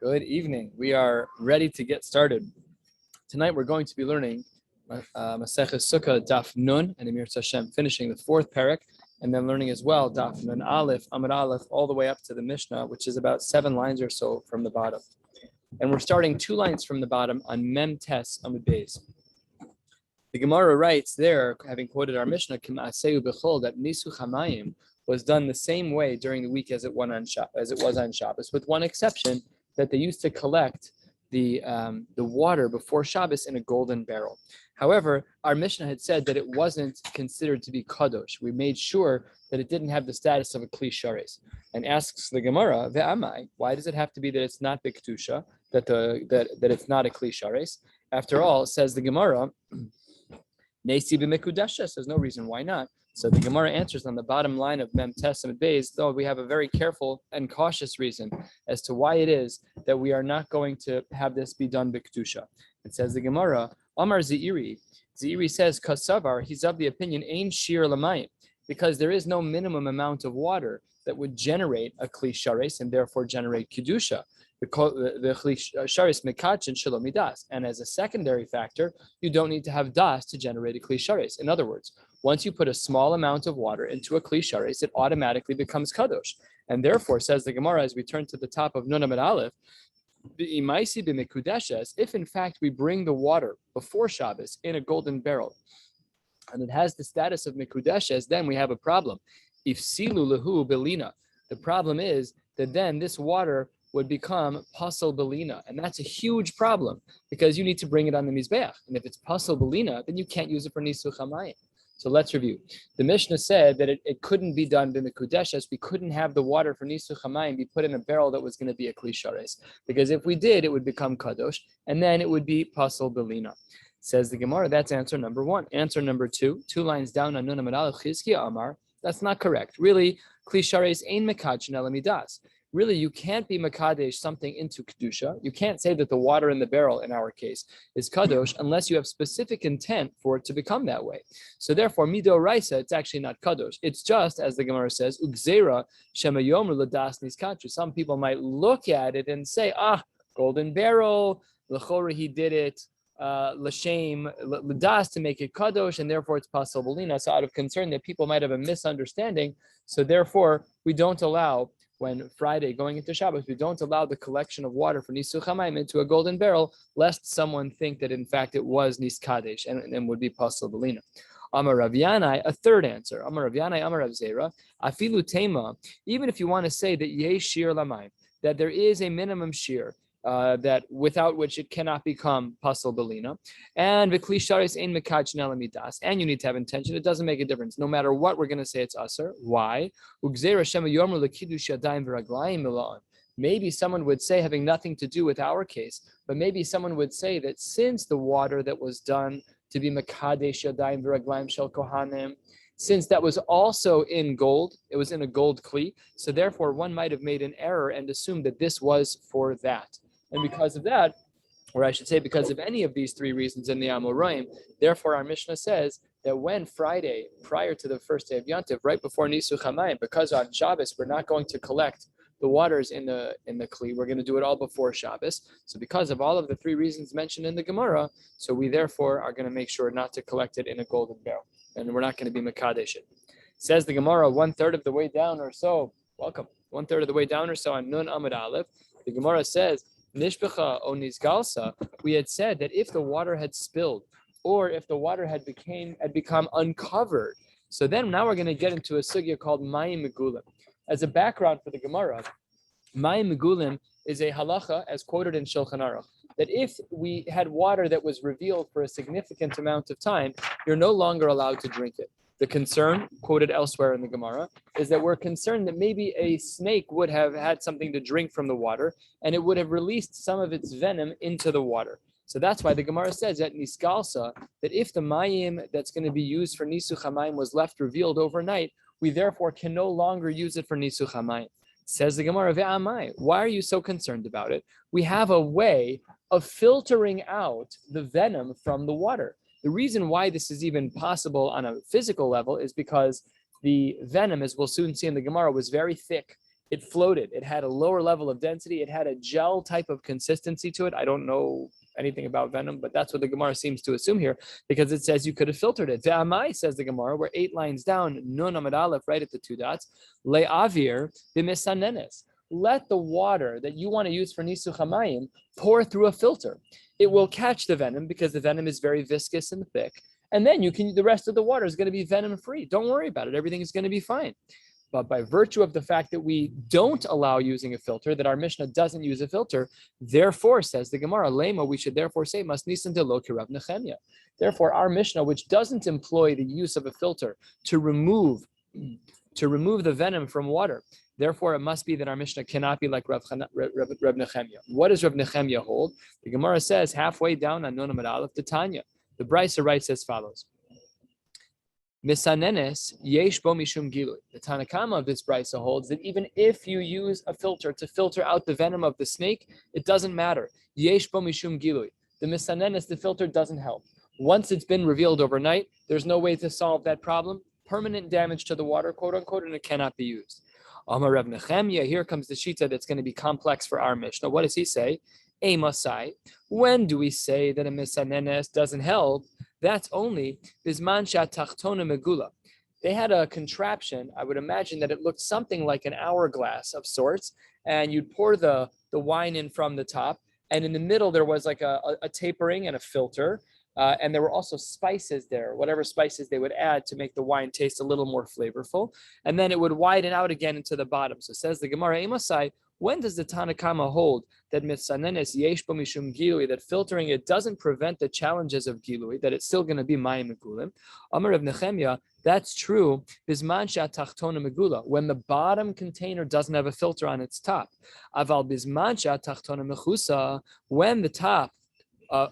Good evening. We are ready to get started. Tonight we're going to be learning Maseches Succah Daf Nun and Emir Hashem, finishing the fourth parak, and then learning as well Daf Nun Aleph, Amud Aleph, all the way up to the Mishnah, which is about 7 lines or so from the bottom. And we're starting 2 lines from the bottom on Mem Tes Amud Beis. The Gemara writes there, having quoted our Mishnah, that Nisu Chamayim was done the same way during the week as it was on Shabbos, with one exception, that they used to collect the water before Shabbos in a golden barrel. However, our Mishnah had said that it wasn't considered to be kadosh. We made sure that it didn't have the status of a kli shares. And asks the Gemara, ve'amai, why does it have to be that it's not biktusha, that it's not a kli shares? After all, says the Gemara, Nesi b'mekudeshes. There's no reason why not. So the Gemara answers on the bottom line of Mem Tes Amud Beis, though we have a very careful and cautious reason as to why it is that we are not going to have this be done b'kedusha. It says the Gemara, Amar Zeiri. Zeiri says, Kasavar, he's of the opinion, Ein shiur l'mayim, because there is no minimum amount of water that would generate a kli shares and therefore generate kedusha. The kli shares mekachin shalom midas, and as a secondary factor, you don't need to have das to generate a kli shares. In other words, once you put a small amount of water into a kli shares, it automatically becomes kadosh. And therefore, says the Gemara, as we turn to the top of Nun Amud Aleph, if in fact we bring the water before Shabbos in a golden barrel, and it has the status of mikudeshes, then we have a problem. If silu lahu belina, the problem is that then this water would become pasal belina, and that's a huge problem because you need to bring it on the mizbeach, and if it's pasal belina, then you can't use it for nisu chamayim. So let's review. The Mishnah said that it couldn't be done b'mekudeshes. We couldn't have the water for nisu chamayim be put in a barrel that was going to be a kli shares, because if we did, it would become kadosh, and then it would be pasal belina. Says the Gemara, that's answer number 1. Answer number 2, 2 lines down on Nun Amud Aleph, Chizkiya Amar, that's not correct. Really, kli shares ein mekachin ela midas. Really, you can't be makadesh something into kedusha. You can't say that the water in the barrel, in our case, is kadosh unless you have specific intent for it to become that way. So therefore, mido raisa, it's actually not kadosh. It's just, as the Gemara says, ugzera shemayomer ladas niskatru. Some people might look at it and say, golden barrel, l'chora he did it, l'shem, l'das to make it kadosh, and therefore it's pasal belina. So out of concern that people might have a misunderstanding, so therefore we don't allow, when Friday going into Shabbos, we don't allow the collection of water for nisu chamayim into a golden barrel, lest someone think that in fact it was niskadesh and would be pasal belina. Amar Rav Yanai, a third answer. Amar Rav Yanai, Amar Rav Zera, afilu tema. Even if you want to say that yesh shiur lamayim, that there is a minimum shiur, that without which it cannot become pasal belina, and v'kli shares ein mekachin ela midas, and you need to have intention. It doesn't make a difference. No matter what, we're going to say it's aser. Why? Ugzera shema yomer lekidush yadayim v'raglayim milan. Maybe someone would say, having nothing to do with our case, but maybe someone would say that since the water that was done to be mekadesh yadayim v'raglayim shel kohanim, since that was also in gold, it was in a gold kli, so therefore one might have made an error and assumed that this was for that. And because of that, or I should say because of any of these 3 reasons in the Amoraim, therefore our Mishnah says that when Friday, prior to the first day of Yontif, right before Nisu Chamayim, because on Shabbos we're not going to collect the waters in the Kli, we're going to do it all before Shabbos. So because of all of the 3 reasons mentioned in the Gemara, so we therefore are going to make sure not to collect it in a golden barrel, and we're not going to be Mekadesh it. Says the Gemara, 1/3 of the way down or so, welcome, 1/3 of the way down or so on Nun Amud Aleph, the Gemara says, Nishbecha o nizgalsa, we had said that if the water had spilled, or if the water had become uncovered, so then now we're going to get into a sugya called mayim megulim. As a background for the Gemara, mayim megulim is a halacha, as quoted in Shulchan Aruch, that if we had water that was revealed for a significant amount of time, you're no longer allowed to drink it. The concern, quoted elsewhere in the Gemara, is that we're concerned that maybe a snake would have had something to drink from the water, and it would have released some of its venom into the water. So that's why the Gemara says at Niskalsa, that if the mayim that's going to be used for Nisu Chamayim was left revealed overnight, we therefore can no longer use it for Nisu Chamayim. Says the Gemara, Ve'amai, why are you so concerned about it? We have a way of filtering out the venom from the water. The reason why this is even possible on a physical level is because the venom, as we'll soon see in the Gemara, was very thick. It floated. It had a lower level of density. It had a gel type of consistency to it. I don't know anything about venom, but that's what the Gemara seems to assume here, because it says you could have filtered it. Ve'amai, says the Gemara, we're 8 lines down, nun amad aleph, right at the 2 dots, le'avir b'misanenes. Let the water that you want to use for nisuch hamayim pour through a filter. It will catch the venom because the venom is very viscous and thick. And then the rest of the water is going to be venom free. Don't worry about it. Everything is going to be fine. But by virtue of the fact that we don't allow using a filter, that our Mishnah doesn't use a filter, therefore, says the Gemara, Lema, we should therefore say, Mas nisan de lo kirav nechemia. Therefore, our Mishnah, which doesn't employ the use of a filter to remove the venom from water, therefore, it must be that our Mishnah cannot be like Reb Nechemia. What does Reb Nechemia hold? The Gemara says, halfway down on Nun Amud Aleph, the Tanya. The Brisa writes as follows. Misanenes yesh bo mishum gilui. The Tanakama of this brisa holds that even if you use a filter to filter out the venom of the snake, it doesn't matter. Yesh bo mishum gilui. The misanenes, the filter, doesn't help. Once it's been revealed overnight, there's no way to solve that problem. Permanent damage to the water, quote unquote, and it cannot be used. Amar Reb Nechemia, here comes the shita that's going to be complex for our Mishnah. What does he say? Masai. When do we say that a misanenes doesn't help? That's only bisman shatachtona megula. They had a contraption. I would imagine that it looked something like an hourglass of sorts, and you'd pour the wine in from the top, and in the middle there was like a tapering and a filter, and there were also spices there, whatever spices they would add to make the wine taste a little more flavorful, and then it would widen out again into the bottom. So says the Gemara, Emasai, when does the Tanakama hold that mitzanenes yesh bo mishum gilui, that filtering it doesn't prevent the challenges of gilui, that it's still going to be mayim megulim? Amar of Nechemia, that's true. Bisman shatachtona megula, when the bottom container doesn't have a filter on its top. Aval bisman shatachtona mechusa, when the top,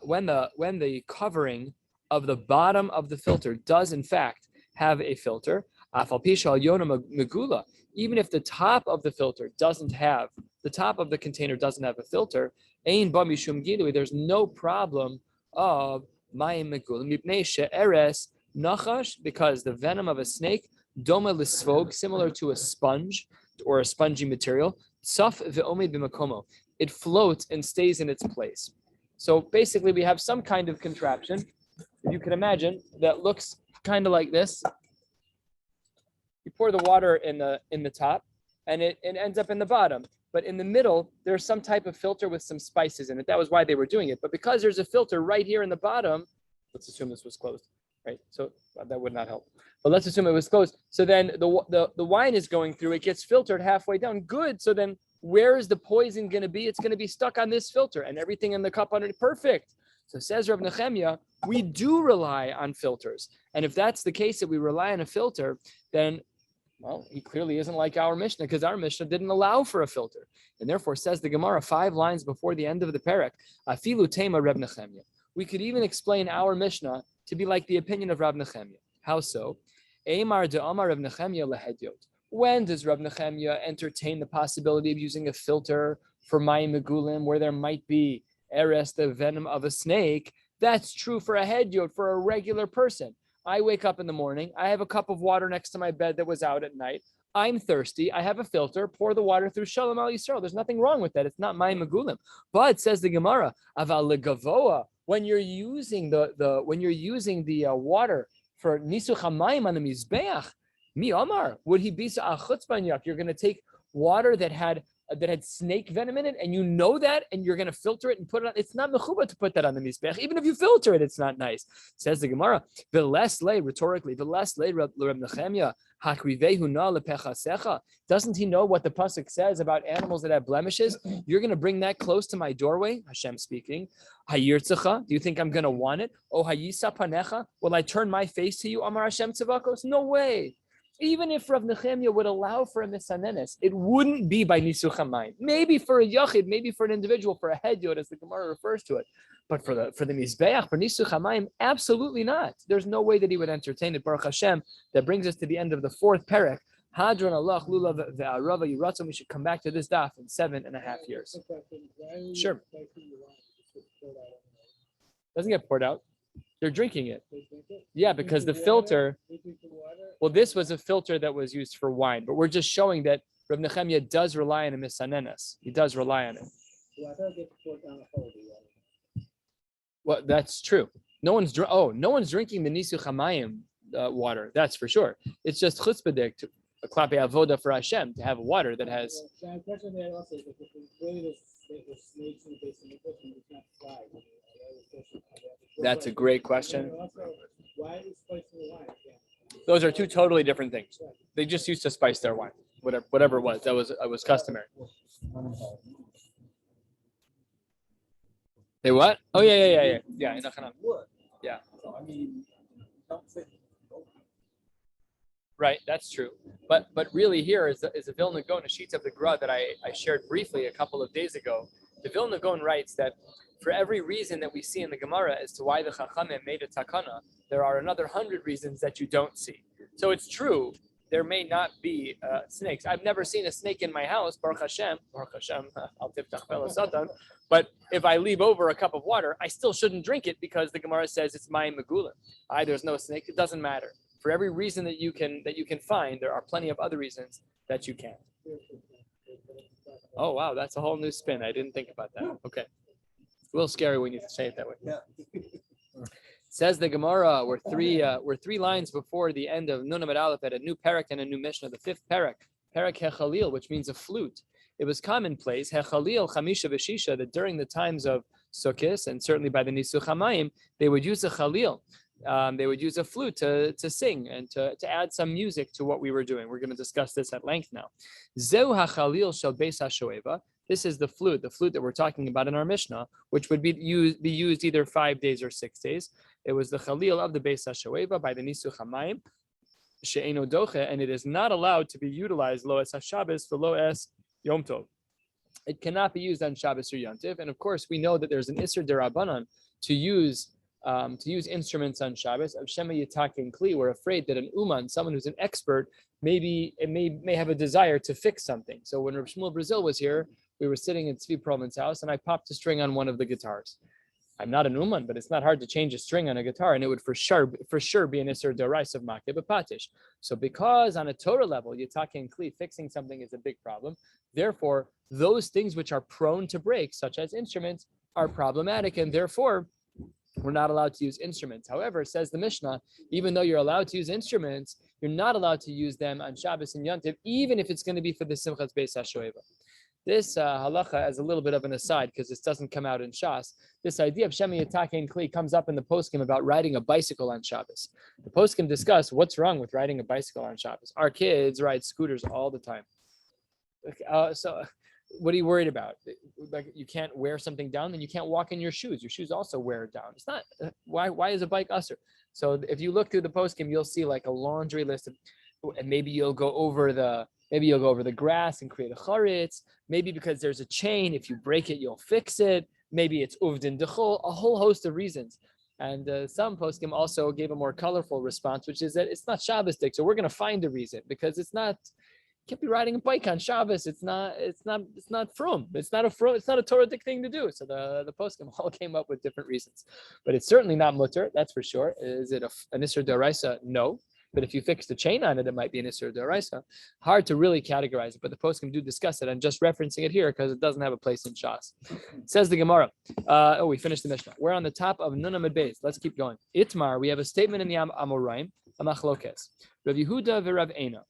when the covering of the bottom of the filter does in fact have a filter, afal pisha al yona megula. Even if the top of the filter doesn't have, the top of the container doesn't have a filter, ein ba mishum gilui, there's no problem of mayim megulim mipnei she'eres nachash, because the venom of a snake, doma lisvog, similar to a sponge or a spongy material, tsaf ve'omid b'makomo, it floats and stays in its place. So basically, we have some kind of contraption, if you can imagine, that looks kind of like this. You pour the water in the top, and it ends up in the bottom. But in the middle, there's some type of filter with some spices in it. That was why they were doing it. But because there's a filter right here in the bottom, let's assume this was closed, right? So that would not help. But let's assume it was closed. So then the wine is going through. It gets filtered halfway down. Good. So then where is the poison going to be? It's going to be stuck on this filter, and everything in the cup underneath. Perfect. So says Reb Nechemia, we do rely on filters. And if that's the case, that we rely on a filter, then, well, he clearly isn't like our Mishnah, because our Mishnah didn't allow for a filter. And therefore, says the Gemara 5 lines before the end of the parak, Afilu Tema Reb Nechemia. We could even explain our Mishnah to be like the opinion of Reb Nechemia. How so? Eimar de Amar Reb Nechemia lehedyot. When does Reb Nechemia entertain the possibility of using a filter for mayim megulim, where there might be eres, the venom of a snake? That's true for a hedyot, for a regular person. I wake up in the morning, I have a cup of water next to my bed that was out at night. I'm thirsty, I have a filter, pour the water through Shalom Al Yisrael. There's nothing wrong with that. It's not mayim megulim. But says the Gemara, aval legavoa, when you're using the water for nisuch hamayim on the mizbeach, mi Omar, would he be a chutzpah? You're going to take water that had snake venom in it, and you know that, and you're going to filter it and put it on. It's not mechuba to put that on the mizbech. Even if you filter it, it's not nice. Says the Gemara, v'leslei, rhetorically, v'leslei Reb Nechemia, hakrivehu na lepechasecha. Doesn't he know what the pasuk says about animals that have blemishes? You're going to bring that close to my doorway, Hashem speaking. Hayirtzecha, do you think I'm going to want it? Oh, hayisa panecha, will I turn my face to you, Amar Hashem tzavakos? No way. Even if Rav Nechemia would allow for a misanenes, it wouldn't be by nisuch hamayim. Maybe for a yachid, maybe for an individual, for a hedyot, as the Gemara refers to it. But for the mizbeach, for nisuch hamayim, absolutely not. There's no way that he would entertain it. Baruch Hashem. That brings us to the end of the 4th parak. Hadron Allah lulav ve'arava yiratzon. We should come back to this daf in 7.5 years. Sure. Doesn't get poured out. They're drinking it. Yeah, because the filter, well, this was a filter that was used for wine, but we're just showing that Rav Nechemia does rely on a misanenes. He does rely on it. Well, that's true. No one's drinking the Nisu Chamayim water. That's for sure. It's just chutzpahdik to a klape avoda for Hashem to have water that has. That's a great question. Those are two totally different things. They just used to spice their wine, whatever it was. That was customary. They what? Oh yeah. Yeah. Right, that's true. But really here is a Vilna Gaon, a sheet of the Gra that I shared briefly a couple of days ago. The Vilna Gaon writes that for every reason that we see in the Gemara as to why the Chachamim made a takana, there are another 100 reasons that you don't see. So it's true, there may not be snakes. I've never seen a snake in my house, Baruch Hashem, Al Tiftach Vela Satan. But if I leave over a cup of water, I still shouldn't drink it because the Gemara says it's Mayim Megulim. There's no snake, it doesn't matter. For every reason that you can find, there are plenty of other reasons that you can't. Oh wow, that's a whole new spin. I didn't think about that. Okay, it's a little scary when you say it that way. Yeah. Says the Gemara, we're three lines before the end of Nun Amud Aleph at a new parak and a new Mishnah. The fifth parak Hechalil, which means a flute. It was commonplace Hechalil Chamisha V'Shisha that during the times of Sukkot and certainly by the Nisu Chamayim, they would use a Chalil. They would use a flute to sing and to add some music to what we were doing. We're going to discuss this at length now. Zeu hachalil shel beis hashoeva. This is the flute that we're talking about in our Mishnah, which would be used either 5 days or 6 days. It was the chalil of the beis hashoeva by the nisu chamayim she'eno doche, and it is not allowed to be utilized lo es haShabbos for lo es Yom Tov. It cannot be used on Shabbos or Yom Tov, and of course we know that there's an Isser Derabanan to use instruments on Shabbos. Of Shema Yitak and Kli, we're afraid that an Uman, someone who's an expert, may have a desire to fix something. So when Rav Shmuel Brazil was here, we were sitting in Tzvi Perlman's house, and I popped a string on one of the guitars. I'm not an Uman, but it's not hard to change a string on a guitar, and it would for sure be an Isser Dorais of Makeh B'Patish. So because on a Torah level, Yitak and Kli, fixing something is a big problem, therefore, those things which are prone to break, such as instruments, are problematic, and therefore, we're not allowed to use instruments. However, says the Mishnah, even though you're allowed to use instruments, you're not allowed to use them on Shabbos and Yom Tov, even if it's going to be for the Simchas Beis HaShoeva. This halacha, as a little bit of an aside, because this doesn't come out in Shas, this idea of Shema Yitake and Kli comes up in the poskim about riding a bicycle on Shabbos. The poskim discuss what's wrong with riding a bicycle on Shabbos. Our kids ride scooters all the time. So what are you worried about? Like you can't wear something down, then you can't walk in your shoes. Your shoes also wear down. It's not, why is a bike usher? So if you look through the poskim, you'll see like a laundry list of, and maybe you'll go over the grass and create a charitz. Maybe because there's a chain, if you break it, you'll fix it. Maybe it's uvdin dechol, a whole host of reasons. And some poskim also gave a more colorful response, which is that it's not Shabbos-dik, so we're going to find a reason because it's not. You can't be riding a bike on Shabbos. It's not frum. It's not a Torah-dik thing to do. So the poskim all came up with different reasons, but it's certainly not mutter. That's for sure. Is it an Isser D'Oraisa? No. But if you fix the chain on it, it might be an Isser D'Oraisa. Hard to really categorize it, but the poskim do discuss it. I'm just referencing it here because it doesn't have a place in Shas. Says the Gemara. We finished the Mishnah. We're on the top of Nun Amud Beis. Let's keep going. Itmar, we have a statement in the Amoraim, a machlokes. Rav Yehuda v'Rav Eina.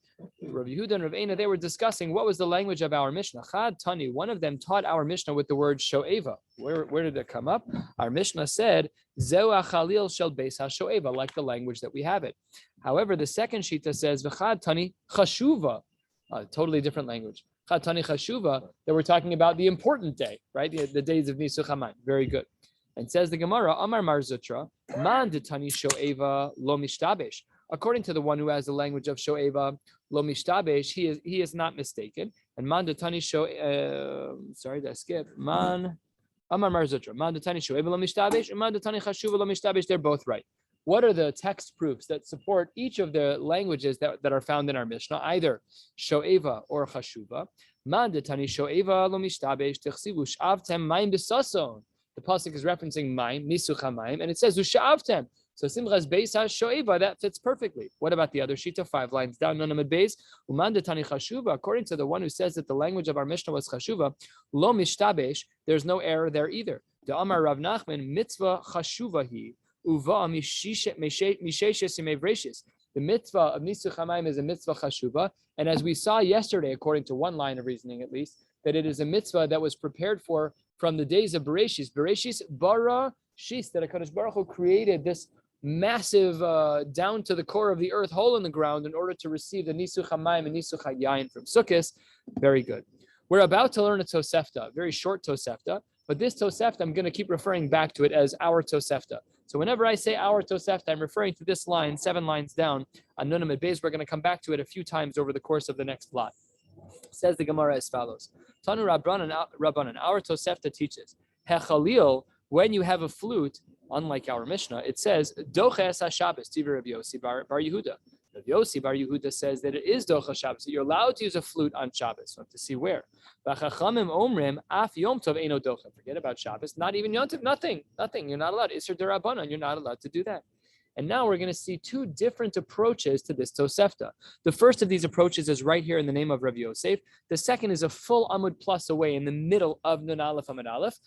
Rav Yehuda and Rav Eina, they were discussing what was the language of our Mishnah. Chad Tani, one of them taught our Mishnah with the word sho'eva. Where did it come up? Our Mishnah said, Zeu achalil shel beis ha-sho'eva, like the language that we have it. However, the second shita says, V'chad Tani chashuva, totally different language. Chad Tani chashuva, that we're talking about the important day, right? The days of Nisu Chamayim. Very good. And says the Gemara, Amar Mar Zutra, Man de Tani sho'eva lo mishtabesh. According to the one who has the language of sho'eva lo mishtabesh, he is not mistaken. And man detani sorry, did I skip? Man amar Mar Zutra. Man detani sho'eva lo mishtabesh and man detani chashuva lo mishtabesh. They're both right. What are the text proofs that support each of the languages that are found in our Mishnah, either sho'eva or chashuva? Man detani sho'eva lo mishtabesh techsivu sh'avtem mayim b'sason. The pasuk is referencing mayim, nisu chamayim, and it says u'sh'avtem. So Simchas Beis HaShoeva, that fits perfectly. What about the other Shita? 5 lines down, Nunamid Beis. Uman detani chashuva. According to the one who says that the language of our Mishnah was chashuva, lo mishtabesh, there's no error there either. The Amar Rav Nachman, mitzvah chashuva uva misheshes imevreshis. The mitzvah of Nisuch Hamayim is a mitzvah chashuva, and as we saw yesterday, according to one line of reasoning at least, that it is a mitzvah that was prepared for from the days of Bereshis. Bereshis bara shis, that HaKadosh Baruch Hu created this massive, down to the core of the earth, hole in the ground in order to receive the Nisuch HaMayim and Nisuch HaYayin from Sukkot. Very good. We're about to learn a Tosefta, very short Tosefta, but this Tosefta, I'm going to keep referring back to it as our Tosefta. So whenever I say our Tosefta, I'm referring to this line, 7 lines down, on Nunam at Beis. We're going to come back to it a few times over the course of the next lot. Says the Gemara as follows. Tanu Rabbanan, our Tosefta teaches, Hechalil, when you have a flute, unlike our Mishnah, it says, Doches HaShabbos, Tivir Rabbi Yossi Bar Yehuda. Rabbi Yossi Bar Yehuda says that it is Docha Shabbos, that you're allowed to use a flute on Shabbos. So I have to see where. V'chachamim omrim, af Yom Tov eino docha. Forget about Shabbos, not even Yom Tov, nothing. You're not allowed. Isser derabanan, you're not allowed to do that. And now we're going to see 2 different approaches to this Tosefta. The first of these approaches is right here in the name of Rabbi Yosef. The second is a full Amud plus away in the middle of Nun Aleph Amud Aleph,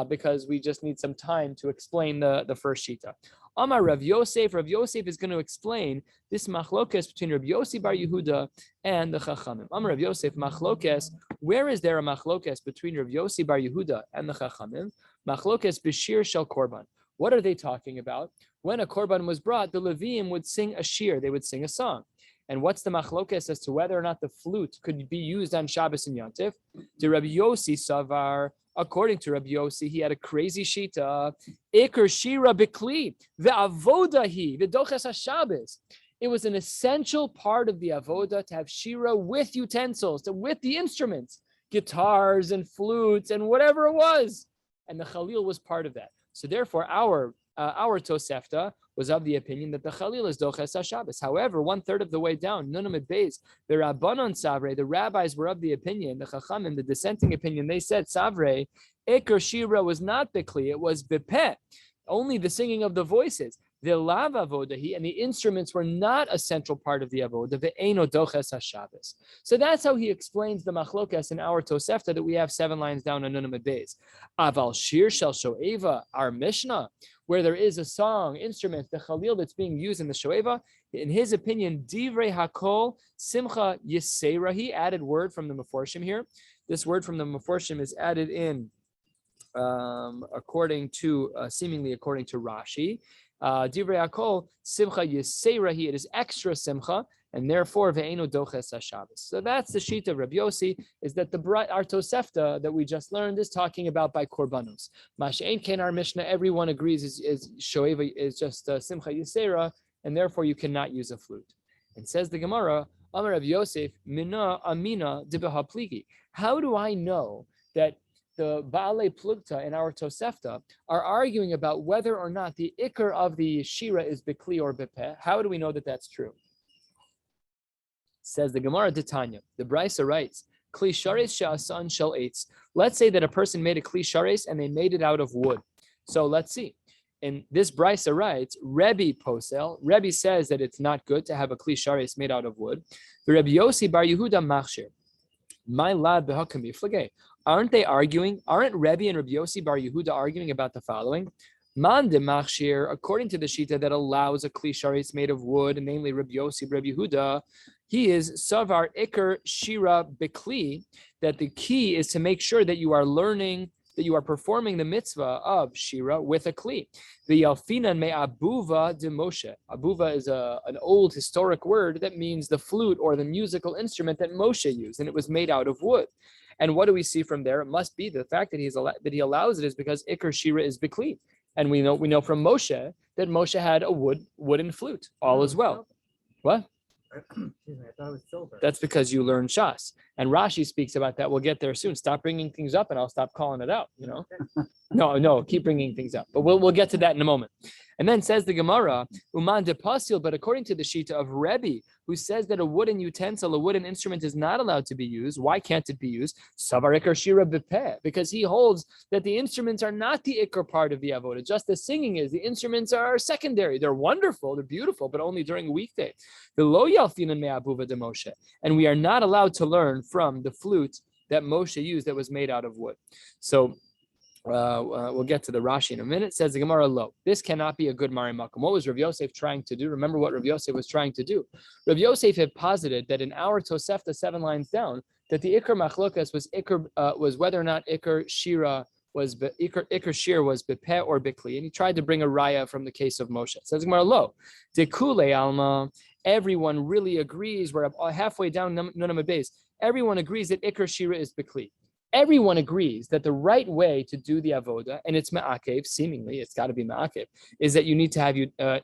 because we just need some time to explain the first Shita. Amar Rav Yosef is going to explain this machlokes between Rabbi Yossi Bar Yehuda and the Chachamim. Amar Rav Yosef, machlokes, where is there a machlokes between Rabbi Yossi Bar Yehuda and the Chachamim? Machlokes b'shir shel korban. What are they talking about? When a korban was brought, the Leviim would sing a shiur, they would sing a song. And what's the machlokes as to whether or not the flute could be used on Shabbos and Yom Tov? To Rabbi Yossi Savar, according to Rabbi Yossi, he had a crazy shita. Iker shira bikli, ve'avodahi, ve'doches HaShabbos. It was an essential part of the avoda to have shira with utensils, with the instruments, guitars and flutes and whatever it was. And the Chalil was part of that. So therefore, our Tosefta was of the opinion that the Chalil is Doches HaShabbos. However, 1/3 of the way down, Nunam at Beis, the Rabbanon Savre, the rabbis were of the opinion, the Chachamim, the dissenting opinion, they said, Savre, Eker Shira was not Bekli, it was Bepeh, only the singing of the voices. The lav avodahi, and the instruments were not a central part of the avodah. Ve'eno doches HaShabbos. So that's how he explains the machlokas in our Tosefta that we have 7 lines down on Nunam Beis. Aval shir shel shoeva, our Mishnah, where there is a song, instrument, the chalil that's being used in the shoeva. In his opinion, divrei hakol simcha yisera. He added word from the Meforshim here. This word from the Meforshim is added in seemingly according to Rashi. Divrei Hakol Simcha Yiserahi. It is extra Simcha, and therefore Ve'enu Doches HaShabbos. So that's the sheet of Rabbi Yossi, is that our Tosefta that we just learned is talking about by Korbanos. Mash'ein Ken, our Mishnah, everyone agrees is Shoeva is just Simcha Yisera, and therefore you cannot use a flute. And says the Gemara, Amar Rabbi Yosef, Mina Amina Dibaha Pligi. How do I know that the Baalei Plugta in our Tosefta are arguing about whether or not the Iker of the Shira is Bekli or Bepeh? How do we know that that's true? Says the Gemara Titania. The Brisa writes, Kli Shares Sha'asan Shel Eitz. Let's say that a person made a Kli Shares and they made it out of wood. So let's see. And this Brisa writes, Rebbe Posel. Rebbe says that it's not good to have a Kli Shares made out of wood. The Rabbi Yossi Bar Yehuda Machshir. My lad behakam yiflagei. Aren't they arguing? Aren't Rebbe and Rabbi Yossi Bar Yehuda arguing about the following? Man de machshir, according to the shita that allows a kli sharis made of wood, and namely Rabbi Yossi, Rabbi Yehuda, he is savar iker shira bekli, that the key is to make sure that you are learning, that you are performing the mitzvah of shira with a kli. The yalfinan me abuva de Moshe. Abuva is an old historic word that means the flute or the musical instrument that Moshe used, and it was made out of wood. And what do we see from there? It must be the fact that he allows it is because Iker Shira is Bekli. And we know from Moshe that Moshe had a wooden flute. All is well. What? Excuse me, I thought it was silver. That's because you learn Shas. And Rashi speaks about that. We'll get there soon. Stop bringing things up and I'll stop calling it out, No, keep bringing things up. But we'll get to that in a moment. And then says the Gemara, Uman de Pasil, but according to the Shita of Rebbe, who says that a wooden utensil, a wooden instrument is not allowed to be used. Why can't it be used? Savar ikar shira bepeh, because he holds that the instruments are not the ikar part of the avoda, just as singing is. The instruments are secondary. They're wonderful, they're beautiful, but only during a weekday. The lo yalfinan me'abuva de Moshe, and we are not allowed to learn from the flute that Moshe used that was made out of wood. So we'll get to the Rashi in a minute. Says the Gemara, lo, this cannot be a good Mari Makom. What was Rav Yosef trying to do? Remember what Rav Yosef was trying to do. Rav Yosef had posited that in our Tosefta 7 lines down, that the Iker Machlokas was whether or not Iker Shira was Iker Shir was bepeh or bikli, and he tried to bring a raya from the case of Moshe. Says Gemara, lo, dekule alma. Everyone really agrees. We're halfway down Nunam base. Everyone agrees that Iker Shira is bikli. Everyone agrees that the right way to do the avoda, and it's ma'akev, seemingly it's got to be ma'akev, is that you need to have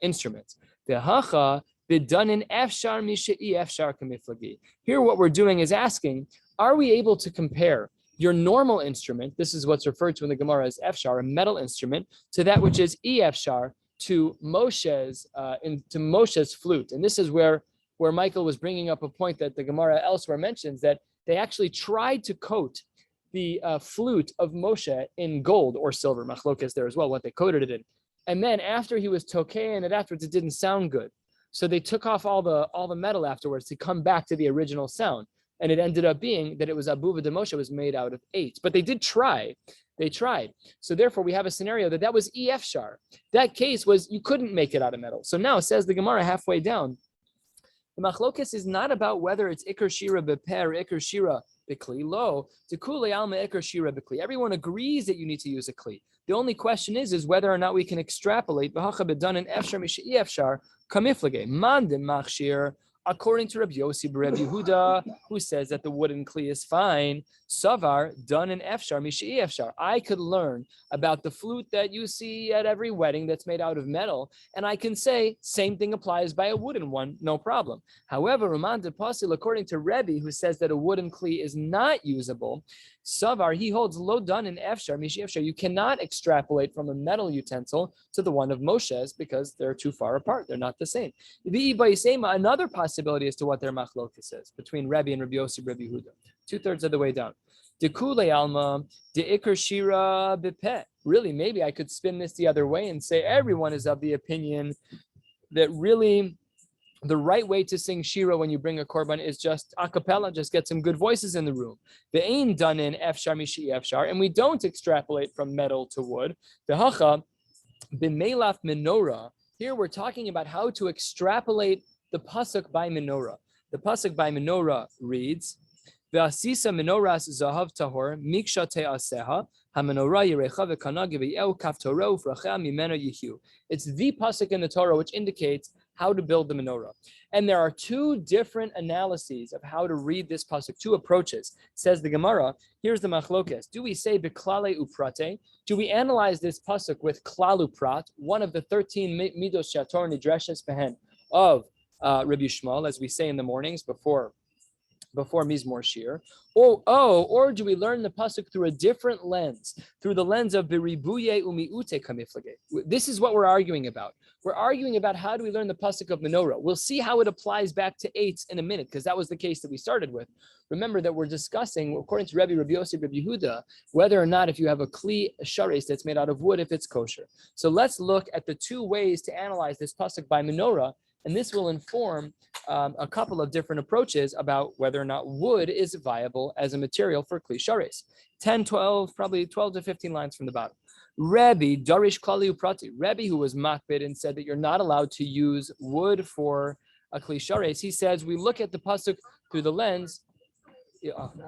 instruments. The hacha b'danin efshar mishe'i efshar kamiflagi. Here, what we're doing is asking: are we able to compare your normal instrument? This is what's referred to in the Gemara as efshar, a metal instrument, to that which is efshar, to Moshe's flute. And this is where Michael was bringing up a point that the Gemara elsewhere mentions, that they actually tried to coat the flute of Moshe in gold or silver, machlokas there as well, what they coated it in. And then after he was tokei and afterwards, it didn't sound good. So they took off all the metal afterwards to come back to the original sound. And it ended up being that it was abuva de Moshe was made out of 8. But they did try. They tried. So therefore, we have a scenario that was efshar. That case was you couldn't make it out of metal. So now, says the Gemara halfway down, the machlokas is not about whether it's ikar shira bepeh or ikar shira b'kli. Lo, tekule alma ikar shira b'kli. Everyone agrees that you need to use a kli. The only question is whether or not we can extrapolate v'hacha b'danin efshar mishe'i efshar kamiflage mandim machshir. According to Rabbi Yossi Rabbi Yehuda, who says that the wooden kli is fine, savar done in efshar mishe'i efshar. I could learn about the flute that you see at every wedding that's made out of metal, and I can say same thing applies by a wooden one, no problem. However, Raman de Pasil, according to Rebbe, who says that a wooden kli is not usable, savar, he holds lo done in efshar mishe'i efshar. You cannot extrapolate from a metal utensil to the one of Moshe's because they're too far apart. They're not the same. Another possibility as to what their machlokas is between Rebbe and Rabbi Yossi Rabbi Yehuda, 2/3 of the way down. Dekule alma de ikar shira bepeh. Really, maybe I could spin this the other way and say everyone is of the opinion that really the right way to sing shira when you bring a korban is just a cappella, just get some good voices in the room. The ain done in efshar mishe'i efshar, and we don't extrapolate from metal to wood. The hacha b'meilaf menorah. Here we're talking about how to extrapolate the pasuk by menorah. The pasuk by menorah reads, "Ve'asisa menoras zahav tahor miksha te'aseha hamenorah yirecha ve'kanagi ve'yeu kaftoro ufrachea mimena yihu." It's the pasuk in the Torah which indicates how to build the menorah. And there are 2 different analyses of how to read this pasuk, 2 approaches. Says the Gemara, here's the machlokes. Do we say beklale uprate? Do we analyze this pasuk with klal uprat, one of the 13 midos shator nidreshes behen of Rabbi Shmuel, as we say in the mornings before Mizmor Shir, or do we learn the pasuk through a different lens, through the lens of beribuye umiute kamiflage? This is what we're arguing about. We're arguing about how do we learn the pasuk of menorah. We'll see how it applies back to 8 in a minute, because that was the case that we started with. Remember that we're discussing, according to Rabbi Yossi, Rabbi Yehuda, whether or not if you have a kli shares that's made out of wood, if it's kosher. So let's look at the 2 ways to analyze this pasuk by menorah, and this will inform a couple of different approaches about whether or not wood is viable as a material for kli shares. 10, 12, probably 12 to 15 lines from the bottom. Rebbe Darish Klali Uprati. Rebbe, who was makbid and said that you're not allowed to use wood for a kli shares, he says we look at the pasuk through the lens.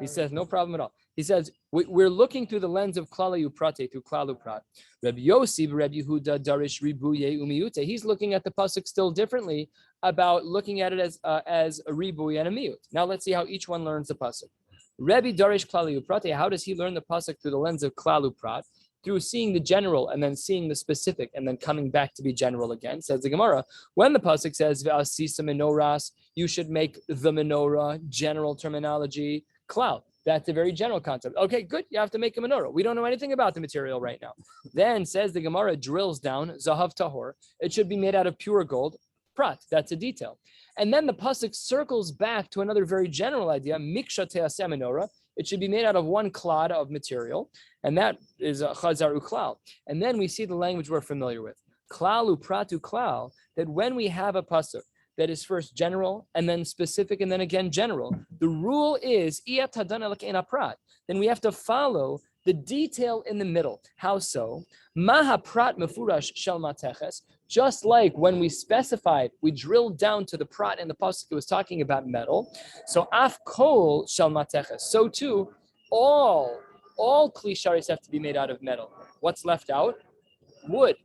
He says no problem at all. He says we're looking through the lens of klali uprate, through klal uprat. Rabbi Yossi, Rabbi Yehuda, Darish Ribuye Umiute. He's looking at the pasuk still differently, about looking at it as a ribuy and a miut. Now let's see how each one learns the pasuk. Rabbi Darish klali uprate. How does he learn the pasuk through the lens of klal uprat? Through seeing the general and then seeing the specific and then coming back to be general again. Says the Gemara, when the pasuk says ve'asisa menoras, you should make the menorah, general terminology, klal. That's a very general concept. Okay, good. You have to make a menorah. We don't know anything about the material right now. Then says the Gemara drills down zahav tahor. It should be made out of pure gold. Prat. That's a detail. And then the pasuk circles back to another very general idea. Miksha te'aseh menorah. It should be made out of one clod of material, and that is a chazar uklal. And then we see the language we're familiar with. Klalu pratu klal. That when we have a pasuk that is first general and then specific and then again general, the rule is then we have to follow the detail in the middle. How so? Maha prat mefurash shel mateches. Just like when we specified, we drilled down to the prat in the pasuk that was talking about metal. So af kol shel mateches. So too, all kli sharis have to be made out of metal. What's left out? Wood.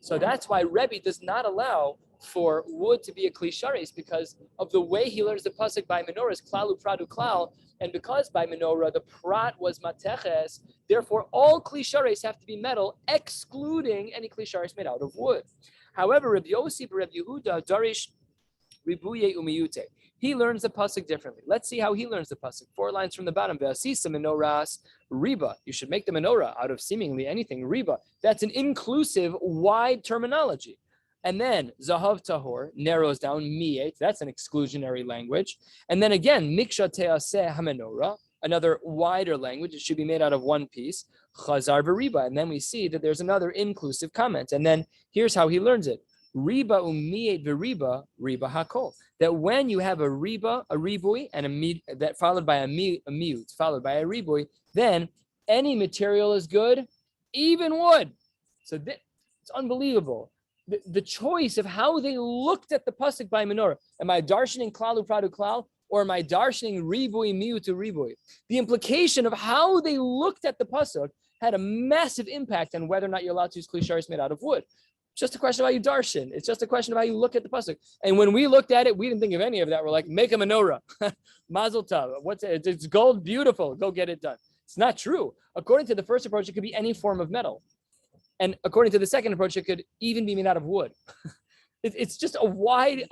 So that's why Rebbe does not allow for wood to be a kli sharis, because of the way he learns the pasuk by menorah is klalu pradu klal, and because by menorah the prat was mateches, therefore all kli sharis have to be metal, excluding any kli sharis made out of wood. However, Rabbi Yossi, Rabbi Yehuda, Darish ribuye umiyute. He learns the pasuk differently. Let's see how he learns the pasuk. 4 lines from the bottom. Ve'asisa menoras riba. You should make the menorah out of seemingly anything. Riba. That's an inclusive, wide terminology. And then zahav tahor narrows down miyet. That's an exclusionary language. And then again, miksha te'aseh hamenorah, another wider language. It should be made out of one piece. Chazar v'riba. And then we see that there's another inclusive comment. And then here's how he learns it. Riba umiyet v'riba, riba hakol. That when you have a riba, a ribui, and a mid, that followed by a miut, followed by a ribui, then any material is good, even wood. So it's unbelievable. The choice of how they looked at the pasuk by menorah. Am I darshaning klalu pradu klal, or am I darshaning ribui miut to ribui? The implication of how they looked at the pasuk had a massive impact on whether or not you're allowed to use kli sharis made out of wood. It's just a question of how you darshan. It's just a question of how you look at the pasuk. And when we looked at it, we didn't think of any of that. We're like, make a menorah. Mazel tov. What's it? It's gold, beautiful. Go get it done. It's not true. According to the first approach, it could be any form of metal. And according to the second approach, it could even be made out of wood. It's just a wide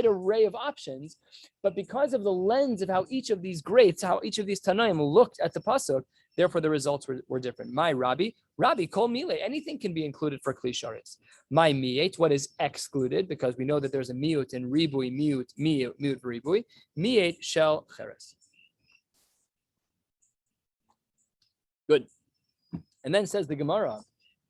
array of options. But because of the lens of how each of these greats, how each of these Tanaim looked at the pasuk, therefore the results were different. My Rabbi, kol mile, anything can be included for kli sharis. My miet, what is excluded, because we know that there's a miut in ribui, miut ribui, miet shel cheres. Good. And then says the Gemara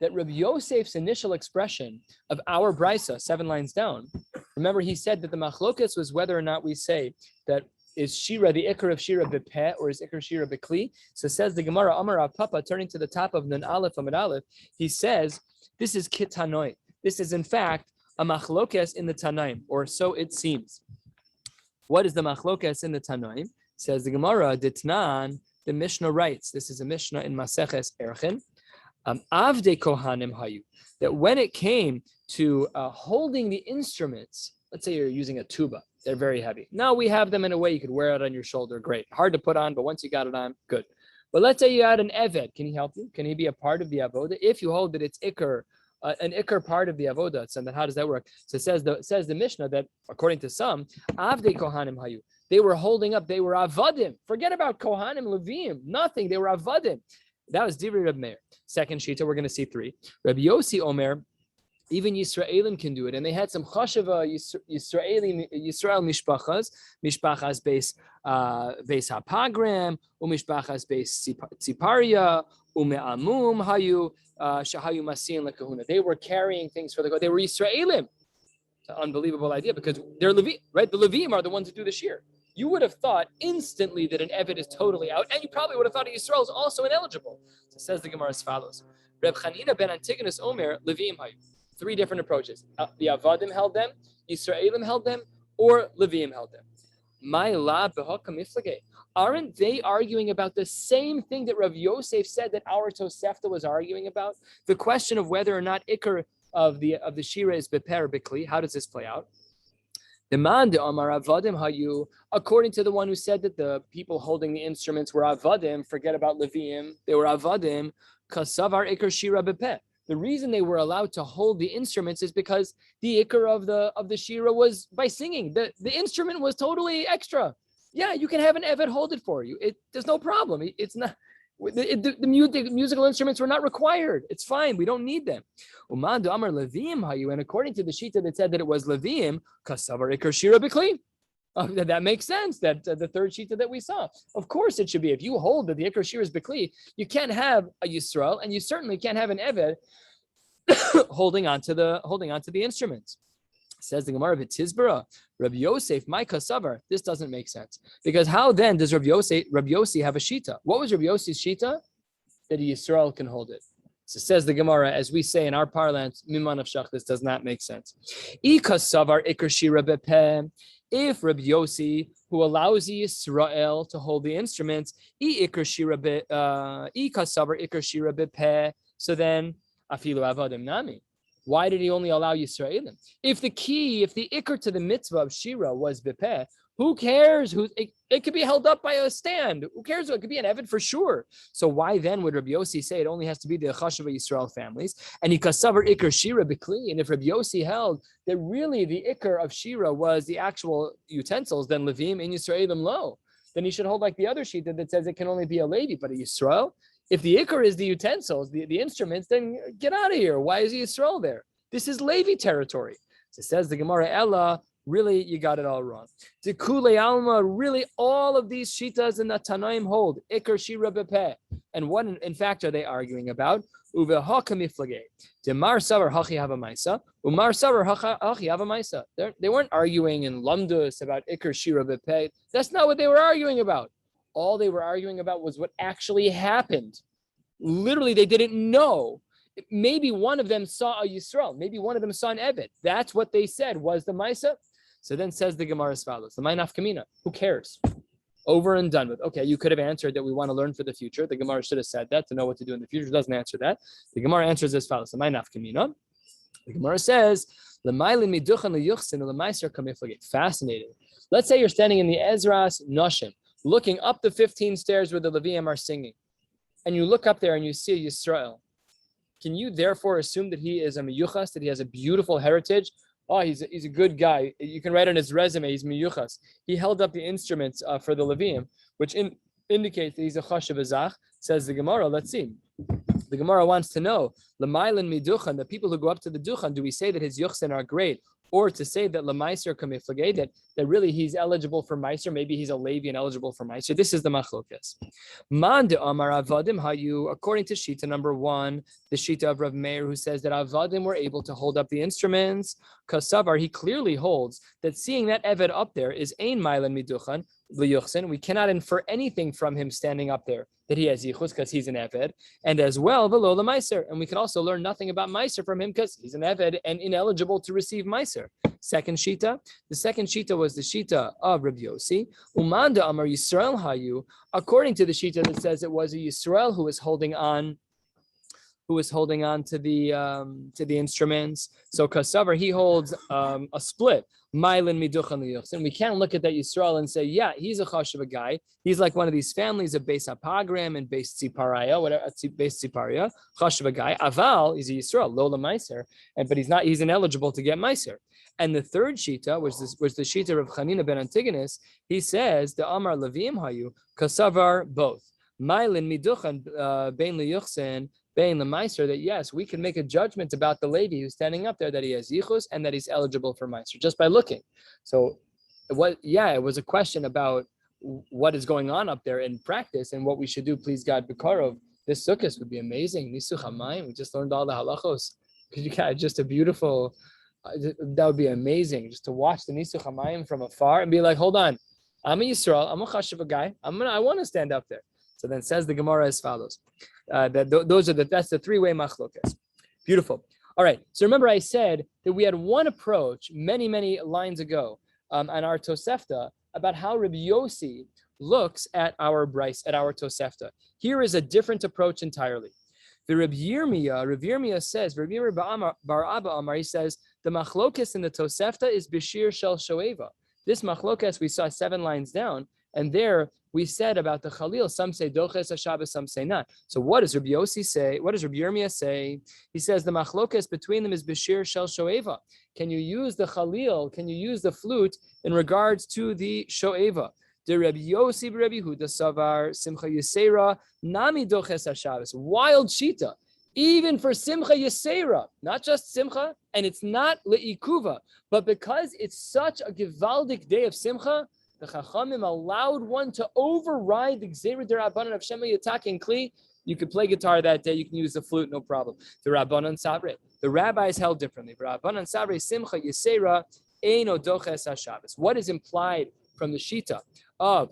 that Rabbi Yosef's initial expression of our brisa, 7 lines down, remember he said that the machlokas was whether or not we say that is shira the ikar of shira bepeh or is ikar shira bekli. So says the Gemara, Amar Rav Papa, turning to the top of Nun Aleph Amud Aleph, he says this is kitanoi. This is in fact a machlokas in the Tanaim, or so it seems. What is the machlokas in the Tanaim? Says the Gemara, Ditnan, the Mishnah writes, this is a Mishnah in Maseches Erchin, Avde Kohanim Hayu, that when it came to holding the instruments, let's say you're using a tuba, they're very heavy. Now we have them in a way you could wear it on your shoulder, great. Hard to put on, but once you got it on, good. But let's say you had an Eved, can he help you? Can he be a part of the Avoda? If you hold that it's Iker, an Iker part of the Avoda, so then how does that work? So it says the Mishnah that according to some, Avde Kohanim Hayu, they were holding up, they were Avadim. Forget about Kohanim, Levim, nothing, they were Avadim. That was Divrei Reb Meir. Second shita, we're going to see 3. Rabbi Yossi Omer, even Yisraelim can do it. And they had some chashava Yisrael mishpachas base hapagrim, umishpachas base tziparia, ume'amum hayu shahayu masin lekahuna. They were carrying things for the God. They were Yisraelim. It's an unbelievable idea because they're Levim, right? The Levim are the ones who do the shiur. You would have thought instantly that an Eved is totally out, and you probably would have thought Yisrael is also ineligible. So says the Gemara as follows. Reb Chanina ben Antigonus Omer, Levim hayu. 3 different approaches. The Avadim held them, Yisraelim held them, or Levim held them. Aren't they arguing about the same thing that Rav Yosef said that our Tosefta was arguing about? The question of whether or not Iker of the Shira is Beper or Bekli. How does this play out? According to the one who said that the people holding the instruments were Avadim, forget about Levim, they were Avadim, Kasavar Iker Shira Bepeh. The reason they were allowed to hold the instruments is because the ikar of the shira was by singing. The instrument was totally extra. Yeah, you can have an eved hold it for you. There's no problem. It's not. The musical instruments were not required. It's fine. We don't need them. And according to the shita that said that it was Leviim, kasavar ikar shira b'kli. That makes sense. That the third shita that we saw. Of course, it should be. If you hold that the ikar shira is b'kli, you can't have a Yisrael, and you certainly can't have an eved holding on to the instruments. Says the Gemara of Tizbara, Rabbi Yosef, my kasavar. This doesn't make sense because how then does Rabbi Yossi have a shita? What was Rabbi Yossi's shita? That a Yisrael can hold it. So says the Gemara, as we say in our parlance, miman of shach. This does not make sense. Kasavar ikar shira bepeh. If Rabbi Yossi, who allows Yisrael to hold the instruments, kasavar ikar shira bepeh. So then afilu avadim nami. Why did he only allow Yisraelim? If the ikr to the mitzvah of Shira was bepeh, who cares? It could be held up by a stand. Who cares? It could be an eved for sure. So why then would Rabbi Yossi say it only has to be the chashuva Yisrael families? And he kasavar ikr Shira b'kli. And if Rabbi Yossi held that really the ikr of Shira was the actual utensils, then Levim and Yisraelim lo. Then he should hold like the other shita that says it can only be a Levi, but a Yisrael. If the ikar is the utensils, the instruments, then get out of here. Why is Yisrael there? This is Levi territory. So it says the Gemara, Ella, really, you got it all wrong. Tikule Alma, really, all of these shitas in the Tanaim hold ikar shira bepeh. And what, in fact, are they arguing about? Uve hakamiflage. Demar savar hachi hava maisa. Umar savar hachi hava maisa. They weren't arguing in Lamdus about ikar shira bepeh. That's not what they were arguing about. All they were arguing about was what actually happened. Literally, they didn't know. Maybe one of them saw a Yisrael. Maybe one of them saw an Eved. That's what they said was the Maisa. So then says the Gemara as follows. The Mainaf Kamina. Who cares? Over and done with. Okay, you could have answered that we want to learn for the future. The Gemara should have said that to know what to do in the future. It doesn't answer that. The Gemara answers as follows. The Mainaf Kamina. The Gemara says, fascinating. Let's say you're standing in the Ezras Noshim, looking up the 15 stairs where the Leviim are singing, and you look up there and you see a Yisrael. Can you therefore assume that he is a miyuchas, that he has a beautiful heritage? Oh, he's a good guy. You can write on his resume, he's miyuchas. He held up the instruments for the Leviim, which indicates that he's a chashav azach. Says the Gemara, let's see. The Gemara wants to know, L'mailin miduchan, the people who go up to the duchan, do we say that his yuchsin are great? Or to say that Lamaiser Kamiflage, that really he's eligible for Meiser, maybe he's a Levi and eligible for Meiser. This is the Machlokas. Man de Amar Avadim Hayu, according to Shita number 1, the Shita of Rav Meir, who says that Avadim were able to hold up the instruments. Kasavar, he clearly holds that seeing that Eved up there is Ein Mailan Miduchan, L'Yuchsin. We cannot infer anything from him standing up there that he has Yichus because he's an Eved, and as well, V'lo Meiser. And we can also learn nothing about Meiser from him because he's an Eved and ineligible to receive Meiser. Second Shita. The second Shita was the Shita of Rabbi Yossi. Umanda Amar Yisrael Hayu, according to the Shita that says it was a Yisrael who was holding on to the instruments. So Kasavar, he holds a split. Mailin miduchan liyuchsin. We can't look at that Yisrael and say, yeah, he's a chashuv guy. He's like one of these families of Beis Hapagram and Beis Tziparia, whatever, Beis Tziparia, chashuv guy. Aval, he's a Yisrael, Lola Meiser, but he's ineligible to get Meiser. And the third Shita, was the Shita of Chanina ben Antigonus, he says, the Amar Levim Hayu, Kasavar, both. Mailin miduchan bein liyuchsin, bein lemeiser, that yes, we can make a judgment about the lady who's standing up there that he has yichus and that he's eligible for meiser just by looking. So, it was a question about what is going on up there in practice and what we should do. Please God, Bekarov, this sukkah would be amazing. Nisuch hamayim. We just learned all the halachos. You got just a beautiful. That would be amazing, just to watch the nisuch hamayim from afar and be like, hold on, I'm a Yisrael, I'm a chashuv guy. I want to stand up there. So then says the Gemara as follows. That's the three-way machlokas. Beautiful. All right. So remember I said that we had one approach many, many lines ago on our Tosefta about how Rabbi Yossi looks at our Bryce, at our Tosefta. Here is a different approach entirely. The Rabbi Yirmiyah says, Rabbi Yirmiyah Bar Abba Amar, he says, the machlokas in the Tosefta is Bishir Shel Shoeva. This machlokas we saw 7 lines down, and there we said about the Khalil, some say Doches HaShabbos, some say not. So what does Rabbi Yossi say? What does Rabbi Yirmiyah say? He says the machlokas between them is Bishir Shel Shoeva. Can you use the Khalil, can you use the flute in regards to the Shoeva? The Rabbi Yossi Rabbi Huda Savar Simcha Yisera Nami Doches HaShabbos. Wild shita. Even for Simcha Yisera, not just Simcha, and it's not Le'ikuva, but because it's such a Givaldic day of Simcha, the Chachamim allowed one to override the Gzeira D'Rabbanan of Shema Yatak and Kli. You can play guitar that day, you can use the flute, no problem. The Rabbanan Sabre. The rabbis held differently. Rabbanan Sabre Simcha Yisera Eino Doches HaShabbos. What is implied from the Shita of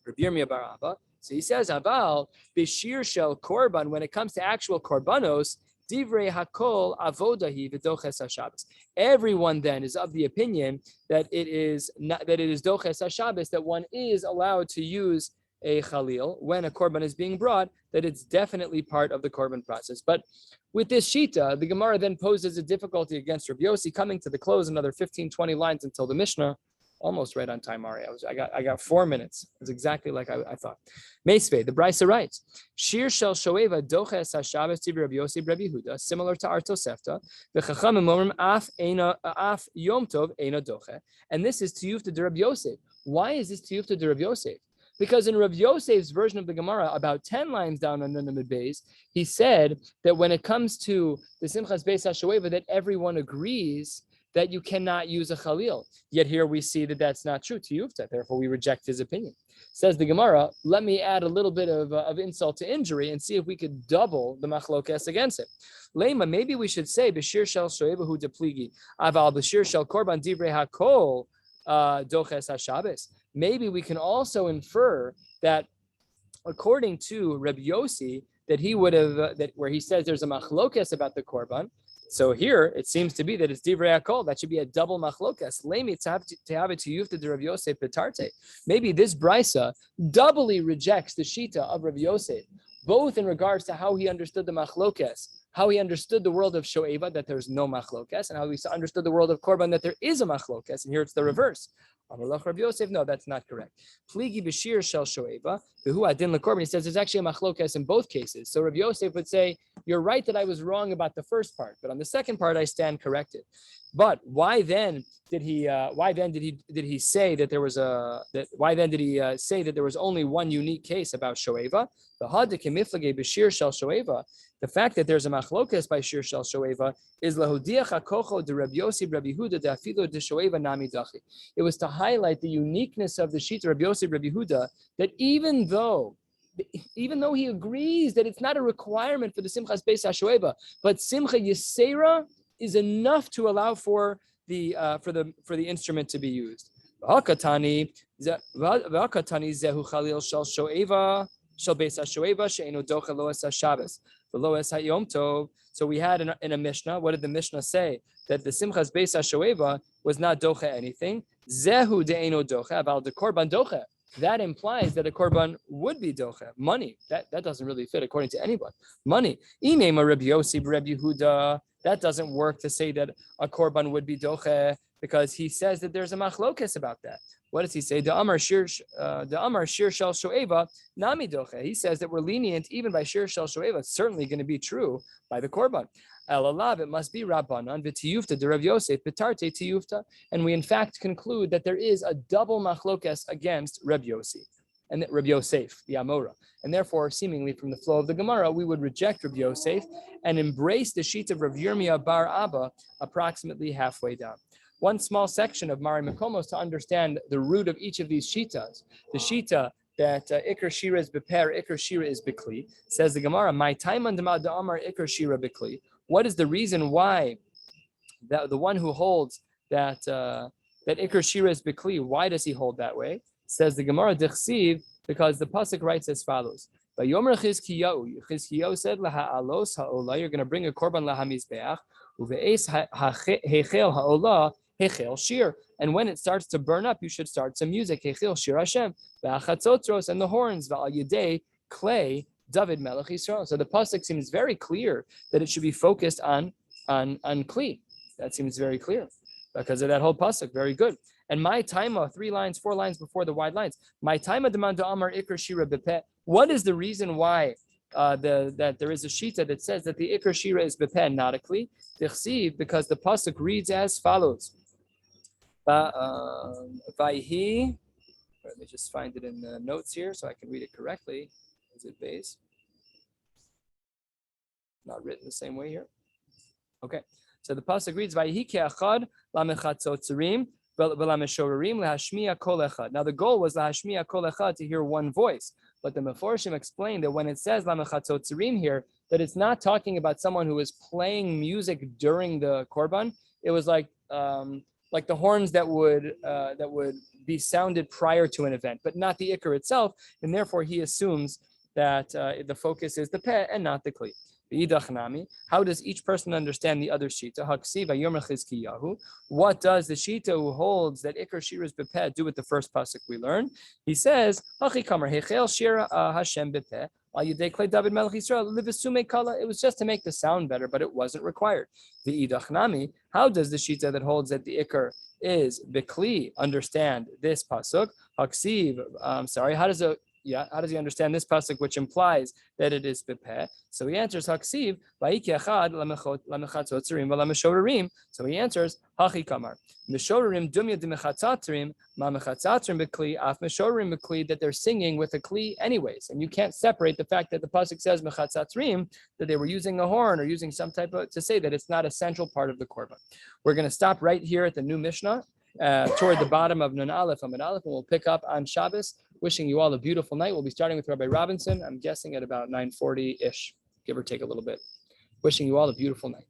Rabbi Yirmiyah bar Abba? So he says, Aval, Bishir Shel Korban, when it comes to actual Korbanos, Divrei Hakol Avodahi V'Doches HaShabbos. Everyone then is of the opinion that it is Doches HaShabbos, that one is allowed to use a Chalil when a Korban is being brought, that it's definitely part of the Korban process. But with this Shita, the Gemara then poses a difficulty against Rabbi Yossi, coming to the close, another 15, 20 lines until the Mishnah. Almost right on time, Ari. I got 4 minutes. It's exactly like I thought. Meisvei, the Brisa writes, Shir shel shoeva doches hashabbos tiv Rabbi Yossi Rabbi Huda, similar to our Tosefta. V'chachamim omrim af yom tov eina doche. And this is tiyufta de Rabbi Yosef. Why is this tiyufta de Rabbi Yosef? Because in Rabbi Yosef's version of the Gemara, about 10 lines down on the Namid Beis, he said that when it comes to the Simchas Beis HaShoeva, that everyone agrees that you cannot use a Chalil. Yet here we see that that's not true to Yufta. Therefore, we reject his opinion. Says the Gemara, let me add a little bit of insult to injury and see if we could double the machlokes against it. Lema, maybe we should say, B'shir shel shoevahu depligi, aval b'shir shel korban divrei hakol doches hashabbos. Maybe we can also infer that according to Rabbi Yossi, that he would have, that where he says there's a machlokes about the korban, so here it seems to be that it's divrei hakol. That should be a double machlokas. Lemi to have it to yufta de Rabbi Yosef petarte. Maybe this brisa doubly rejects the shita of Rabbi Yosef, both in regards to how he understood the machlokas, how he understood the world of shoeva, that there's no machlokas, and how he understood the world of korban, that there is a machlokas. And here it's the reverse. Rabbi Yosef, no, that's not correct. Pligi b'shir shel shoeva, v'hu adin lekorban. He says there's actually a machlokas in both cases. So Rabbi Yosef would say, you're right that I was wrong about the first part, but on the second part I stand corrected. But why then did he say that there was say that there was only one unique case about shoeva? The hadikimiflage b'shir shel shoeva. The fact that there's a machlokas by shir shel shoeva is lahodiach hakocho de Rabbi Yossi Rabbi Huda de afilo de shoeva nami dachi. It was to highlight the uniqueness of the shita Rabbi Yossi Rabbi Huda, that even though he agrees that it's not a requirement for the Simchas Beis HaShoeva, but Simcha Yisera is enough to allow for the instrument to be used. V'akatani zehu chalil shel shoeva shel Beis HaShoeva she'enu docha loes HaShabbos v'loes ha'yom tov. So we had in a Mishnah, what did the Mishnah say? That the Simchas Beis HaShoeva was not docha anything. Zehu de'enu docha aval de korban docha. That implies that a korban would be docha, money. That doesn't really fit according to anyone. Money. Inema Rabbi Yossi Rabbi Huda. That doesn't work to say that a korban would be docha, because he says that there's a machlokas about that. What does he say? The Amar shir shel shoeva nami docha. He says that we're lenient even by shir shel shoeva. It's certainly going to be true by the korban. Elalav, it must be Rabbanan v'tiyufta de Rav Yosef b'tarte tiyufta, and we in fact conclude that there is a double machlokas against Rav Yossi and Rav Yosef, the Amora, and therefore, seemingly from the flow of the Gemara, we would reject Rav Yosef and embrace the sheet of Rav Yirmiyah bar Abba approximately halfway down. One small section of Mari Mekomos to understand the root of each of these shitas. The shita that Iker Shira is beper, Iker Shira is bekli, says the Gemara, my time on the Amar Iker Shira bekli. What is the reason why that the one who holds that Iker Shira is bekli, why does he hold that way? Says the Gemara Dichsiv, because the pasuk writes as follows: Vayomer Chizkiyahu said laha'alos ha'olah, you're going to bring a korban lahamizbeach, uve'es hechel ha'olah hechel shir, and when it starts to burn up, you should start some music. Hechel shir Hashem, ve'achatzotros, and the horns, va'al yedei clay David Melech Yisrael. So the pasuk seems very clear that it should be focused on kli. That seems very clear because of that whole pasuk. Very good. And my taima, 4 lines before the wide lines. My taima demand amar ikar shira bepeh. What is the reason why that there is a shita that says that the ikar shira is bepeh, not a kli? Tichsiv, because the pasuk reads as follows. Vayhi Let me just find it in the notes here so I can read it correctly. Is it base? Not written the same way here. Okay. So the pasuk reads, "Vayihi ke'achad lamechatzotzerim v'lameshorerim lehashmiya kol echad." Now the goal was lehashmiya kol echad, to hear one voice. But the Meforshim explained that when it says lamechatzotzerim here, that it's not talking about someone who is playing music during the korban. It was like the horns that would be sounded prior to an event, but not the ikar itself. And therefore, he assumes that the focus is the peh and not the kli. How does each person understand the other shita? What does the shita who holds that ikar shiur is bepeh do with the first pasuk we learned? He says, it was just to make the sound better, but it wasn't required. How does the shita that holds that the ikar is bekli understand this pasuk? How does he understand this pasuk, which implies that it is bepeh? So he answers haksiv vayiki achad lamechatzotzrim v'lameshorerim. So he answers hachi kamar meshorerim dumya demechatzotzrim ma mechatzotrim bekli af meshorerim bekli, that they're singing with a kli anyways, and you can't separate the fact that the pasuk says mechatzotrim, that they were using a horn or using some type of, to say that it's not a central part of the korban. We're going to stop right here at the new Mishnah. Toward the bottom of Nun Aleph, Amud Aleph, and we'll pick up on Shabbos. Wishing you all a beautiful night. We'll be starting with Rabbi Robinson, I'm guessing at about 9:40-ish, give or take a little bit. Wishing you all a beautiful night.